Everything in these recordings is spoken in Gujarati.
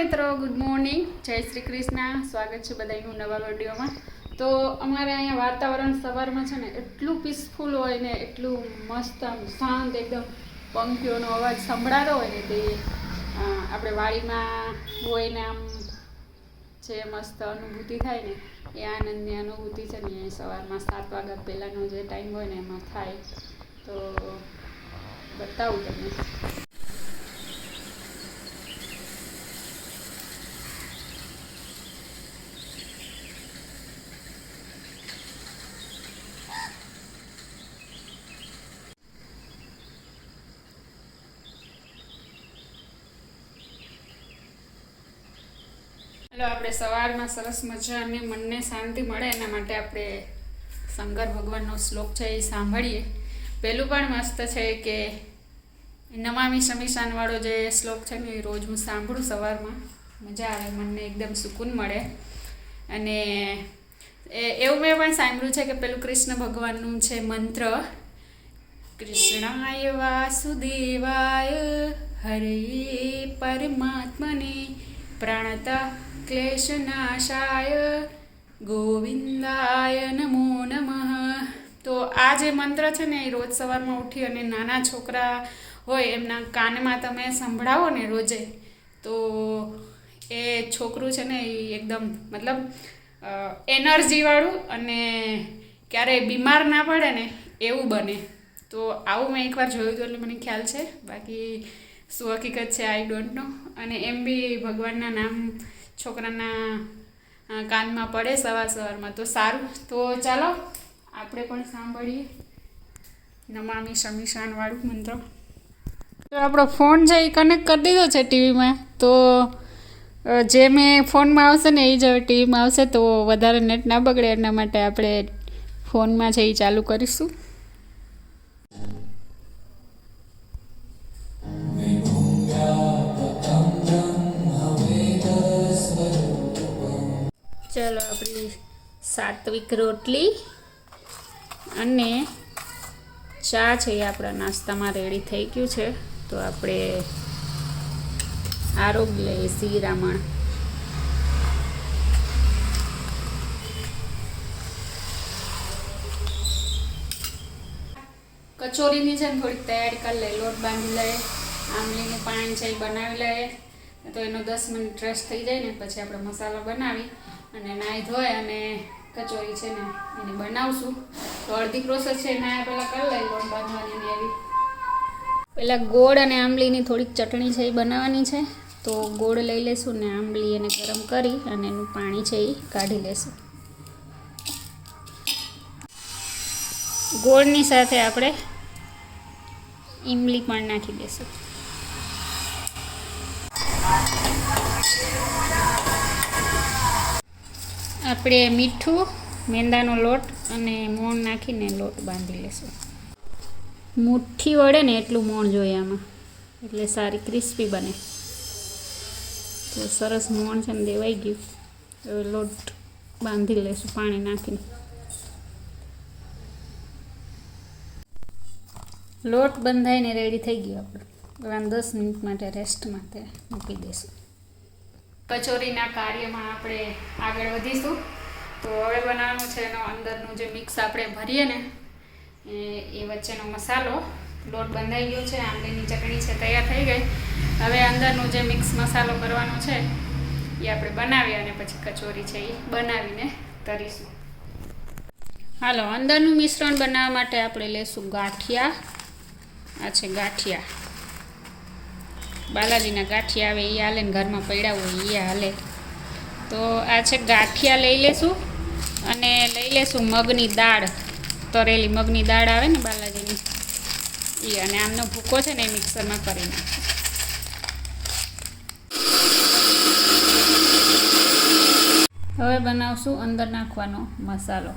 મિત્રો, ગુડ મોર્નિંગ, જય શ્રી કૃષ્ણ. સ્વાગત છે બધાનું નવા વિડીયોમાં. તો અમારે અહીંયા વાતાવરણ સવારમાં છે ને એટલું પીસફુલ હોય ને, એટલું મસ્ત આમ શાંત, એકદમ પંખીઓનો અવાજ સંભળાતો હોય ને તે આપણે વાડીમાં હોય ને આમ જે મસ્ત અનુભૂતિ થાય ને એ આનંદની અનુભૂતિ છે ને એ સવારમાં 7 વાગ્યા પહેલાંનો જે ટાઈમ હોય ને એમાં થાય. તો બતાવું તમને. એટલે આપણે સવારમાં સરસ મજાને મનને શાંતિ મળે એના માટે આપણે શંકર ભગવાનનો શ્લોક છે એ સાંભળીએ. પહેલું પણ મસ્ત છે કે નમામિ શમીશાનવાળો જે શ્લોક છે ને એ રોજ હું સાંભળું સવારમાં. મજા આવે, મનને એકદમ સુકૂન મળે. અને એવું મેં પણ સાંભળ્યું છે કે પેલું કૃષ્ણ ભગવાનનું છે મંત્ર, કૃષ્ણાય વાસુદેવાય હરે પરમાત્મને પ્રણતઃ ક્લેશનાશાય ગોવિંદાય નમો નમઃ. તો આ જે મંત્ર છે ને એ રોજ સવારમાં ઉઠી અને નાના છોકરા હોય એમના કાનમાં તમે સંભળાવો ને રોજે, તો એ છોકરું છે ને એ એકદમ મતલબ એનર્જીવાળું અને ક્યારેય બીમાર ના પડે ને એવું બને. તો આવું મેં એકવાર જોયું હતું એટલે મને ખ્યાલ છે, બાકી શું હકીકત છે આઈ ડોન્ટ નો. અને એમ બી ભગવાનના નામ છોકરાના કાનમાં પડે સવારમાં તો સારું. તો ચાલો આપણે પણ સાંભળીએ નમામિ શમીશાનવાળું મંત્ર. તો આપણો ફોન છે એ કનેક્ટ કરી દીધો છે ટીવીમાં. તો જે મેં ફોનમાં આવશે ને એ જ હવે ટીવીમાં આવશે, તો વધારે નેટ ના બગડે એના માટે આપણે ફોનમાં છે એ ચાલુ કરીશું. ચાલો આપણી સાત્વિક રોટલી અને ચા છે એ આપણા નાસ્તામાં રેડી થઈ ગયું છે. તો આપણે આરોગ્ય લઈએ શિરામણ. કચોરીની છે ને થોડીક તૈયારી કરી લઈએ, લોટ બાંધી લઈએ, આમલીનું પાણી છે એ બનાવી લઈએ. તો એનો 10 મિનિટ રેસ્ટ થઈ જાય ને પછી આપણે મસાલો બનાવી અને નાહી ધોઈ અને કચોરી છે ને એને બનાવશું. તો અડધી પ્રોસેસ છે નાયા પહેલાં કરી લઈએ લોટ બાંધવાની ને એવી. પહેલાં ગોળ અને આંબલીની થોડીક ચટણી છે એ બનાવવાની છે. તો ગોળ લઈ લેશું ને આંબલી એને ગરમ કરી અને એનું પાણી છે એ કાઢી લેશું. ગોળની સાથે આપણે ઈમલી પણ નાખી દઈશું. આપણે મીઠું, મેંદાનો લોટ અને મોણ નાખીને લોટ બાંધી લેશું. મુઠ્ઠી વળે ને એટલું મોણ જોઈએ આમાં, એટલે સારી ક્રિસ્પી બને. તો સરસ મોણ છે ને દેવાઈ ગયું. હવે લોટ બાંધી લેશું પાણી નાખીને. લોટ બંધાઈને રેડી થઈ ગયો આપણે. હવે 10 મિનિટ માટે રેસ્ટ માટે મૂકી દઈશું. કચોરીના કાર્યમાં આપણે આગળ વધીશું. તો હવે બનાવવાનું છે એનો અંદરનું જે મિક્સ આપણે ભરીએ ને એ વચ્ચેનો મસાલો. લોટ બંધાઈ ગયો છે, આંબલીની ચટણી છે તૈયાર થઈ ગઈ. હવે અંદરનું જે મિક્સ મસાલો કરવાનો છે એ આપણે બનાવીએ અને પછી કચોરી છે એ બનાવીને તરીશું. હાલો, અંદરનું મિશ્રણ બનાવવા માટે આપણે લઈશું ગાંઠિયા. આ છે ગાંઠિયા, બાલાજીના ગાંઠિયા આવે એ હાલે ને ઘરમાં પડ્યા હોય એ હાલે. તો આ છે ગાંઠિયા લઈ લેશું અને લઈ લેશું મગની દાળ, તરેલી મગની દાળ આવે ને બાલાજીની એ. અને આમનો ભૂકો છે ને એ મિક્સરમાં કરી નાખીશું. હવે બનાવશું અંદર નાખવાનો મસાલો.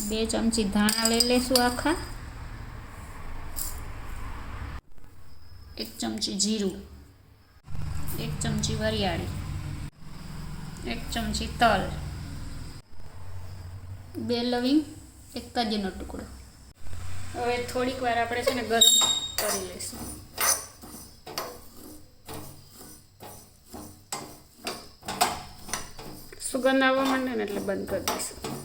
2 ચમચી ધાણા લઈ લેશું આખા, 1 ચમચી જીરું, 1 ચમચી વરિયાળી, 1 ચમચી તલ, 2 લવિંગ, 1 તજનો ટુકડો. હવે થોડીક વાર આપણે છે ને ગરમ કરી લઈશું. સુગંધ આવવા માંડે ને એટલે બંધ કરી દઈશું.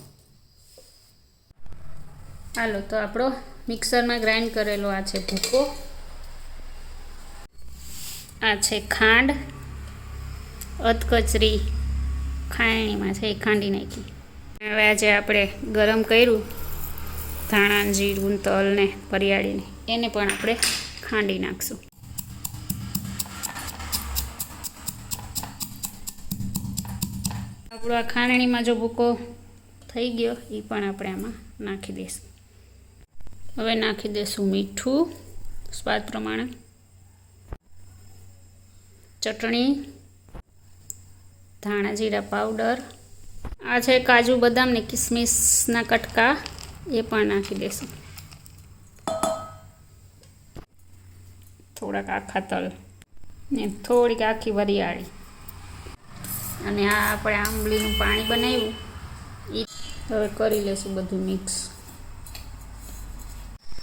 હાલો, તો આપણો મિક્સરમાં ગ્રાઇન્ડ કરેલો આ છે ભૂકો, આ છે ખાંડ, અધકચરી ખાયણીમાં છે એ ખાંડી નાખી. હવે આજે આપણે ગરમ કર્યું ધાણા, જીરું, તલ ને વરિયાળીને, એને પણ આપણે ખાંડી નાખશું. આપણો આ ખાંડણીમાં જો ભૂકો થઈ ગયો એ પણ આપણે આમાં નાખી દઈશું. હવે નાખી દઈશું મીઠું સ્વાદ પ્રમાણે, ચટણી, ધાણા જીરા પાવડર, આ છે કાજુ બદામ ને કિસમિસના કટકા, એ પણ નાખી દઈશું. થોડાક આખા તલ ને થોડીક આખી વરિયાળી, અને આ આપણે આંબલીનું પાણી બનાવ્યું એ હવે કરી લઈશું બધું મિક્સ.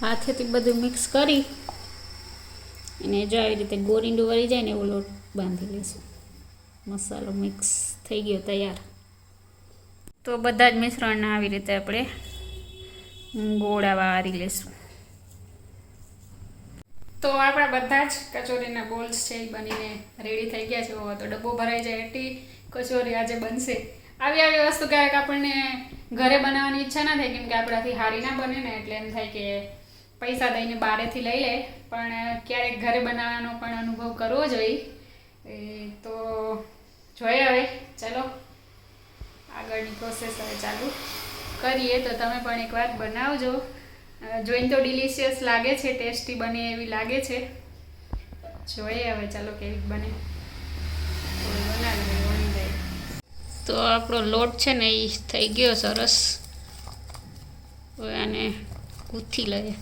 હાથેથી બધું મિક્સ કરી અને જો આવી રીતે ગોરીંડું વળી જાય ને એવો લોટ બાંધી લઈશું. મસાલો મિક્સ થઈ ગયો તૈયાર. તો બધા જ મિશ્રણને આવી રીતે આપણે ગોળા વાળી લઈશું. તો આપણા બધા જ કચોરીના બોલ્સ છે એ બનીને રેડી થઈ ગયા છે. હવે તો ડબ્બો ભરાઈ જાય એટલી કચોરી આજે બનશે. આવી વસ્તુ ક્યારેક આપણને ઘરે બનાવવાની ઈચ્છા ના થાય, કેમ કે આપણાથી હારી ના બને ને, એટલે એમ થાય કે પૈસા દઈને બહારેથી લઈ લે, પણ ક્યારેક ઘરે બનાવવાનો પણ અનુભવ કરવો જોઈએ. તો જોઈએ હવે ચાલો આગળની પ્રોસેસ હવે ચાલુ કરીએ. તો તમે પણ એકવાર બનાવજો. જોઈને તો ડિલિશિયસ લાગે છે, ટેસ્ટી બને એવી લાગે છે. જોઈએ હવે ચાલો કેવી બને, બનાવી બની જાય. તો આપણો લોટ છે ને એ થઈ ગયો સરસ. હવે આને ગૂંથી લઈએ.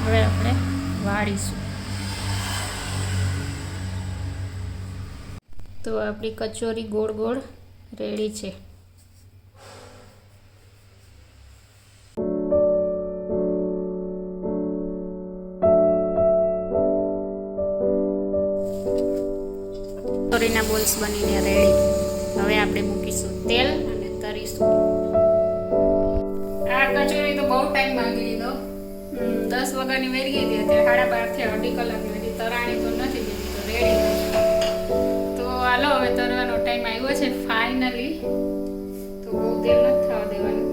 હવે આપણે વાળીશું. તો આપણી કચોરી ગોળ ગોળ રેડી છે. કચોરીના બોલ્સ બનીને રેડી. હવે આપણે મૂકીશું તેલ અને તરીશું. આ કચોરી તો બહુ ટાઈમ માંગી લીધો. 10 વાગ્યાની વેરી ગઈ હતી, અત્યારે 12:30 અઢી કલાકની વેરી. તરાણી તો નથી દીધી, તો રેડી. તો હાલો હવે તરવાનો ટાઈમ આવ્યો છે ફાઇનલી. તો બહુ તેલ નથી થવા દેવાનું,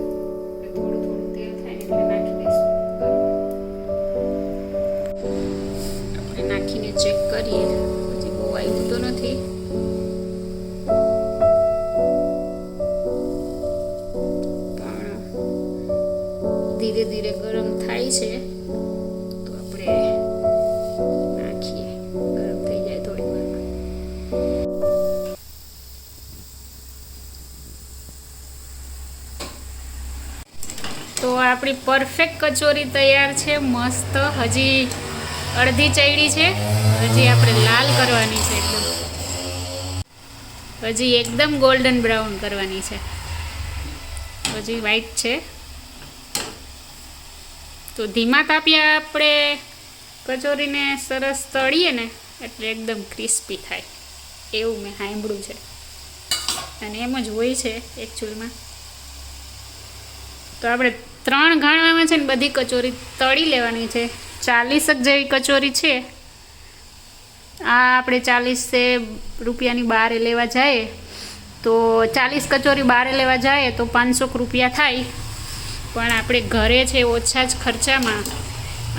થોડું થોડું તેલ થાય એટલે નાખી દઈશું. આપણે નાખીને ચેક કરીએ, પછી બહુ આવ્યું તો નથી. પણ ધીરે ધીરે ગરમ થાય છે, તો આપણે નાખીએ. ગરમ થઈ જાય થોડી વારમાં. તો આપણી પરફેક્ટ કચોરી તૈયાર છે, મસ્ત. હજી અડધી ચડી છે, હજી આપણે લાલ કરવાની છે એકદમ. હજી એકદમ ગોલ્ડન બ્રાઉન કરવાની છે, હજી વ્હાઈટ છે. તો ધીમા તાપ્યા આપણે કચોરીને સરસ તળીએ ને એટલે એકદમ ક્રિસ્પી થાય, એવું મેં સાંભળ્યું છે, અને એમ જ હોય છે એકચ્યુઅલમાં. તો આપણે 3 ઘાણવામાં છે ને બધી કચોરી તળી લેવાની છે. 40 જેવી કચોરી છે. આ આપણે 40 રૂપિયાની બારે લેવા જાય તો 40 કચોરી બારે લેવા જાય તો 500 રૂપિયા થાય. પણ આપણે ઘરે છે ઓછા જ ખર્ચામાં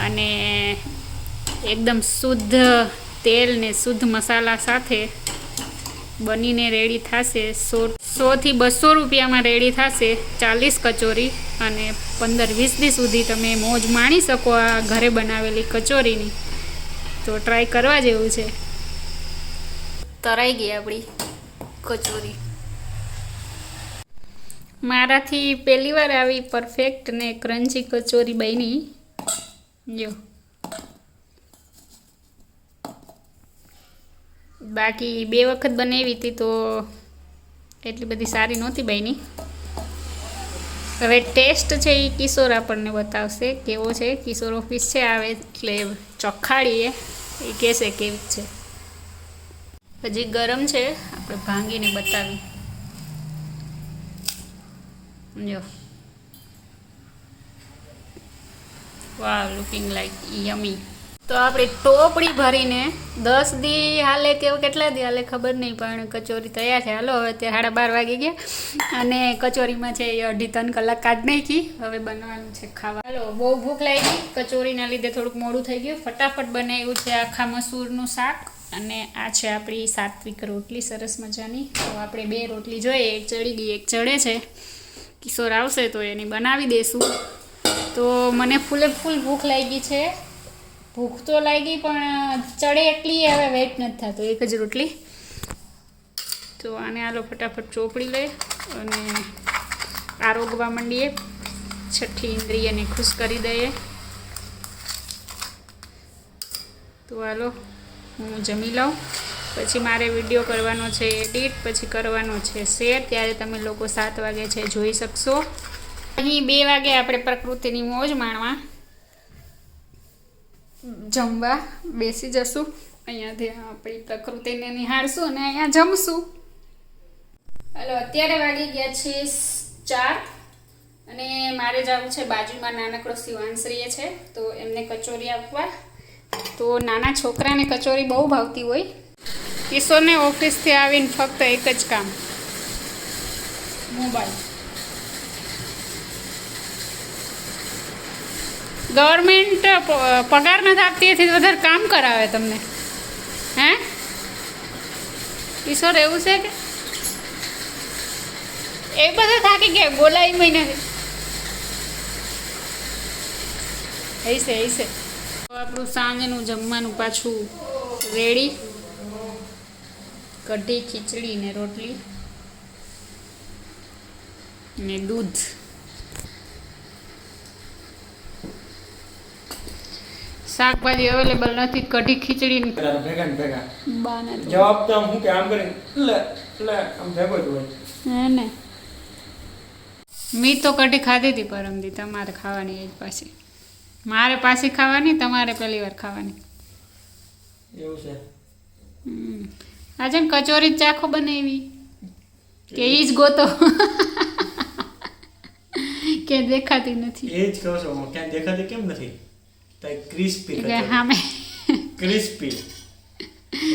અને એકદમ શુદ્ધ તેલ ને શુદ્ધ મસાલા સાથે બનીને રેડી થશે. 100 થી 200 રૂપિયામાં રેડી થશે 40 કચોરી, અને 15-20 દી સુધી તમે મોજ માણી શકો આ ઘરે બનાવેલી કચોરીની. તો ટ્રાય કરવા જેવું છે. તરાઈ ગઈ આપણી કચોરી. મારાથી પહેલી વાર આવી પરફેક્ટ ને ક્રન્ચી કચોરી બની. જો બાકી 2 વખત બનાવી હતી તો એટલી બધી સારી નહોતી બની. હવે ટેસ્ટ છે એ કિશોર આપણને બતાવશે કેવો છે. કિશોર ઓફિસ છે આવે એટલે ચોખાડીએ એ કહેશે કેવી છે. હજી ગરમ છે, આપણે ભાંગીને બતાવી. જો વાહ, લુકિંગ લાઈક યમી. તો આપણે ટોપડી ભરીને 10 દી હાલે કે કેટલા દી હાલે ખબર નહીં, પણ કચોરી તૈયાર છે. હાલો હવે ત્યાં 12:30 વાગી ગયા અને કચોરીમાં છે એ 2.5-3 કલાક કાઢ નાખી. હવે બનાવવાનું છે ખાવા. હાલો, બહુ ભૂખ લાગી, કચોરીના લીધે થોડુંક મોડું થઈ ગયું. ફટાફટ બનાવ્યું છે આખા મસૂરનું શાક અને આ છે આપણી સાત્વિક રોટલી સરસ મજાની. તો આપણે 2 રોટલી જોઈએ, એક ચડી ગઈ એક ચડે છે. કિશોર આવશે તો એની બનાવી દઈશું. તો મને ફૂલે ફૂલ ભૂખ લાગી છે. ભૂખ તો લાગી પણ ચડે એટલી હવે વેઇટ નથી થતો, એક જ રોટલી. તો આને હાલો ફટાફટ ચોપડી લઈએ અને આરોગવા માંડીએ. છઠ્ઠી ઇન્દ્રિયને ખુશ કરી દઈએ. તો હાલો હું જમી લઉં, પછી મારે વિડીયો કરવાનો છે એડિટ, પછી કરવાનો છે શેર. ત્યારે તમે લોકો 7 વાગે છે જોઈ શકશો. અહીં 2 વાગે આપણે પ્રકૃતિની મોજ માણવા જમવા બેસી જશું. અહીંયાથી આપણી પ્રકૃતિને નિહાળશું અને અહીંયા જમશું. હાલો, અત્યારે વાગી ગયા છે 4 અને મારે જવું છે બાજુમાં નાનકડો શિવાંશ્રીએ છે તો એમને કચોરી આપવા. તો નાના છોકરાને કચોરી બહુ ભાવતી હોય. કિશોરને ઓફિસથી આવીને ફક્ત એક જ કામ, મોબાઈલ. ગવર્મેન્ટ પગાર નથી આપતી એથી વધારે કામ કરાવે તમને. હે કિશોર, એવું છે કે એ બધા થાકી ગયા બોલાય મહિનાથી હૈસે હૈસે. આપણું સાંજનું જમવાનું પાછું રેડી. કઢી, ખીચડી ને રોટલી ને દૂધ. શાકભાજી અવેલેબલ નથી. કઢી ખીચડી ભેગા જવાબ તો હું કે આમ કરી આમ ભેગો જ હોય ને. મી તો કઢી ખાધી હતી પરમદી. તમારે ખાવાની એ જ પાછી. મારે પાછી ખાવાની, તમારે પહેલી વાર ખાવાની. એવું છે. આજે કચોરી ચાખો બનાવી કે ઈ જ ગોતો કે દેખાતી નથી. એ જ કહો છો, ક્યાં દેખાતી કેમ નથી? ક્રિસ્પી હામે ક્રિસ્પી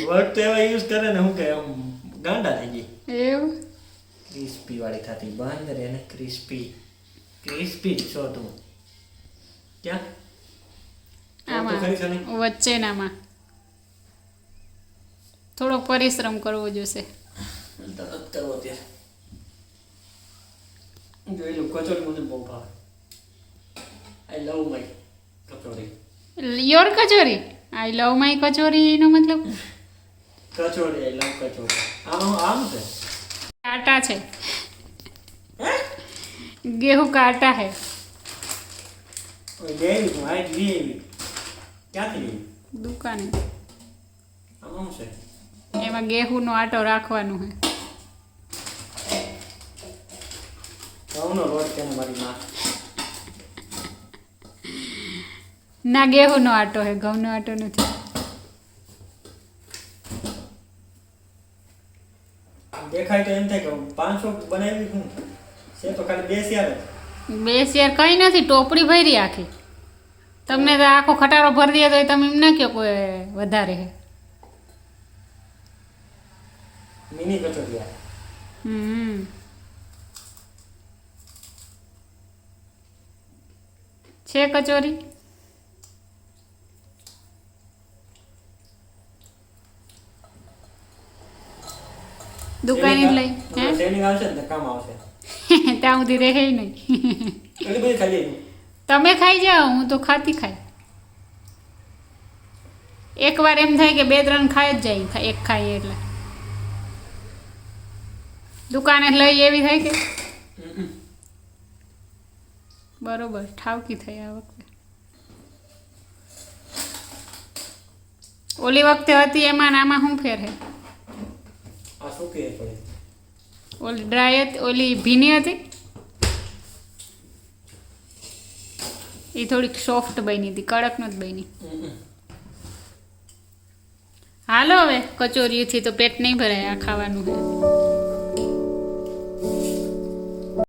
વર્ડ તો એવા યુઝ કરે ને હું કે આમ ગાંડા થઈ ગઈ. એવું ક્રિસ્પી વાળી થતી બંધ રે ને. ક્રિસ્પી ક્રિસ્પી છો તું ક્યાં? આમાં વચ્ચેનામાં થોડો પરિશ્રમ કરવો જોશે. તરત કરવો ત્યાં જોઈ લો. કચોરી મને બહુ ભાવે. I love my kachori. Your kachori, I love my kachori એનો મતલબ કચોરી આઈ લવ કચોરી. આમ છે આટા છે, गेहूं का आटा है. દુકાને એમાં गेहूं નો આટો રાખવાનો છે. ના गेहूं નો આટો છે, ઘઉં નો આટો નથી. દેખાય તો એમ થાય કે 500 બનાવી હું છે તો ખાલી 2 શેર કઈ નથી. ટોપડી ભરી આખી. તમને તો આખો ખટારો ભરી દે તો તમે એમ ના કહો કોઈ વધારે છે. મિની કચોરી. છે કચોરી. દુકાને લઈ ટ્રેનિંગ આવશે ને કામ આવશે. ત્યાં સુધી રહે નહીં. એટલી બધી ખાલી તમે ખાઈ જાઓ, હું તો ખાતી ખાઈ. એકવાર એમ થાય કે 2-3 ખાઈ જ જાય. એક ખાઈએ એટલે દુકાને લઈ એવી થાય કે બરોબર ઠાવકી થઈ. આ વખતે ઓલી વખતે હતી એમાં ને આમાં શું ફેર હે? આ શું કહે પડે? ઓલી ડ્રાય હતી, ઓલી ભીની હતી. એ થોડીક સોફ્ટ બની હતી, કડક નથી બની. હાલો હવે કચોરીથી તો પેટ નહીં ભરાય, આ ખાવાનું છે.